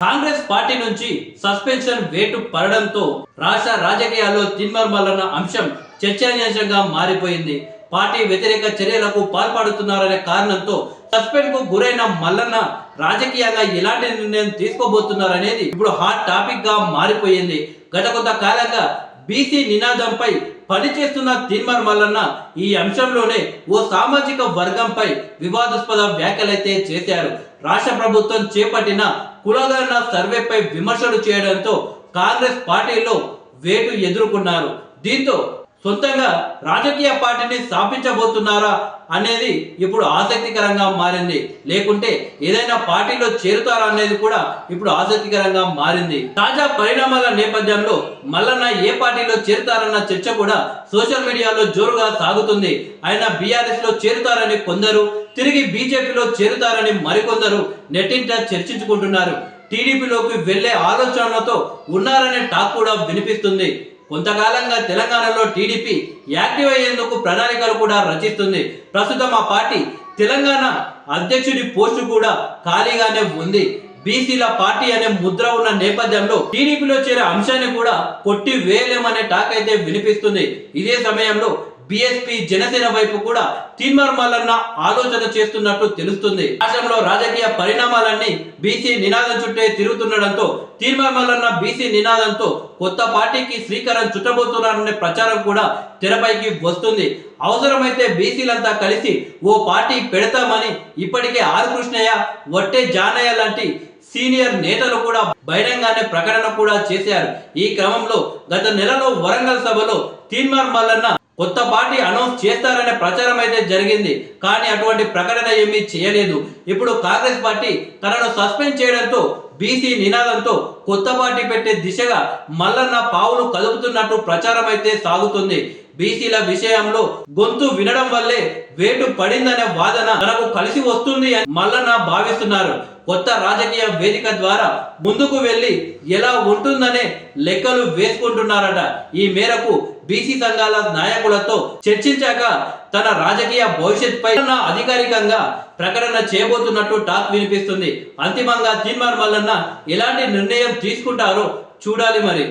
Congress party నుంచి suspension వేటు పడడంతో రాష్ట్ర రాజకీయాల్లో తిన్మర్ మల్లన్న అంశం చర్చనీయాంశంగా మారిపోయింది. పార్టీ వ్యతిరేక చర్యలకు పాల్పడుతున్నారనే కారణంతో సస్పెండ్ కు గురైన మల్లన్న రాజకీయంగా ఎలాంటి నిర్ణయం తీసుకోబోతున్నారనేది ఇప్పుడు హాట్ టాపిక్ గా మారిపోయింది. గత కొంత కాలంగా బీసీ నినాదంపై పనిచేస్తున్న తిన్మర్ మల్లన్న ఈ అంశంలోనే ఓ సామాజిక వర్గంపై వివాదాస్పద వ్యాఖ్యలైతే చేశారు. రాష్ట్ర ప్రభుత్వం చేపట్టిన కులగణన సర్వేపై విమర్శలు చేయడంతో కాంగ్రెస్ పార్టీలో వేటు ఎదుర్కొన్నారు. దీంతో సొంతంగా రాజకీయ పార్టీని స్థాపించబోతున్నారా అనేది ఇప్పుడు ఆసక్తికరంగా మారింది. లేకుంటే ఏదైనా పార్టీలో చేరుతారా అనేది కూడా ఇప్పుడు ఆసక్తికరంగా మారింది. తాజా పరిణామాల నేపథ్యంలో మల్లన్న ఏ పార్టీలో చేరుతారన్న చర్చ కూడా సోషల్ మీడియాలో జోరుగా సాగుతుంది. ఆయన బీఆర్ఎస్ లో చేరుతారని కొందరు, తిరిగి బీజేపీలో చేరుతారని మరికొందరు నెట్టింట చర్చించుకుంటున్నారు. టీడీపీలోకి వెళ్లే ఆలోచనలతో ఉన్నారనే టాక్ కూడా వినిపిస్తుంది. కొంతకాలంగా తెలంగాణలో టీడీపీ యాక్టివ్ అయ్యేందుకు ప్రణాళికలు కూడా రచిస్తుంది. ప్రస్తుతం ఆ పార్టీ తెలంగాణ అధ్యక్షుడి పోస్టు కూడా ఖాళీగానే ఉంది. బీసీల పార్టీ అనే ముద్ర ఉన్న నేపథ్యంలో టీడీపీలో చేరే అంశాన్ని కూడా కొట్టి వేయలేమనే టాక్ అయితే వినిపిస్తుంది. ఇదే సమయంలో బీఎస్పీ జనసేన వైపు కూడా తిన్మర్ మల్లన్న ఆలోచన చేస్తున్నట్టు తెలుస్తుంది. రాష్ట్రంలో రాజకీయ పరిణామాలన్నీ బీసీ నినాదం చుట్టే తిరుగుతుండడంతో తిన్మర్ మల్లన్న బీసీ నినాదంతో కొత్త పార్టీకి శ్రీకారం చుట్టబోతున్నారనే ప్రచారం కూడా తెరపైకి వస్తుంది. అవసరమైతే బీసీలంతా కలిసి ఓ పార్టీ పెడతామని ఇప్పటికే ఆర్ కృష్ణయ్య, వట్టే జానయ్య లాంటి సీనియర్ నేతలు కూడా బహిరంగానే ప్రకటన కూడా చేశారు. ఈ క్రమంలో గత నెలలో వరంగల్ సభలో తిన్మర్ మల్లన్న కొత్త పార్టీ అనౌన్స్ చేస్తారనే ప్రచారం అయితే జరిగింది. కానీ అటువంటి ప్రకటన ఏమీ చేయలేదు. ఇప్పుడు కాంగ్రెస్ పార్టీ తనను సస్పెండ్ చేయడంతో బీసీ నినాదంతో కొత్త పార్టీ పెట్టే దిశగా మల్లన్న పావులు కదుపుతున్నట్టు ప్రచారం అయితే సాగుతుంది. బీసీల విషయంలో గొంతు వినడం వల్లే వేటు పడిందనే వాదన తనకు కలిసి వస్తుంది అని మల్లన్న భావిస్తున్నారు. కొత్త రాజకీయ వేదిక ద్వారా ముందుకు వెళ్లి ఎలా ఉంటుందనే లెక్కలు వేసుకుంటున్నారట. ఈ మేరకు బీసీ సంఘాల నాయకులతో చర్చించాక తన రాజకీయ భవిష్యత్ పై అధికారికంగా ప్రకటన చేయబోతున్నట్టు టాక్ వినిపిస్తుంది. అంతిమంగా తిన్మర్ మల్లన్న ఎలాంటి నిర్ణయం తీసుకుంటారో చూడాలి మరి.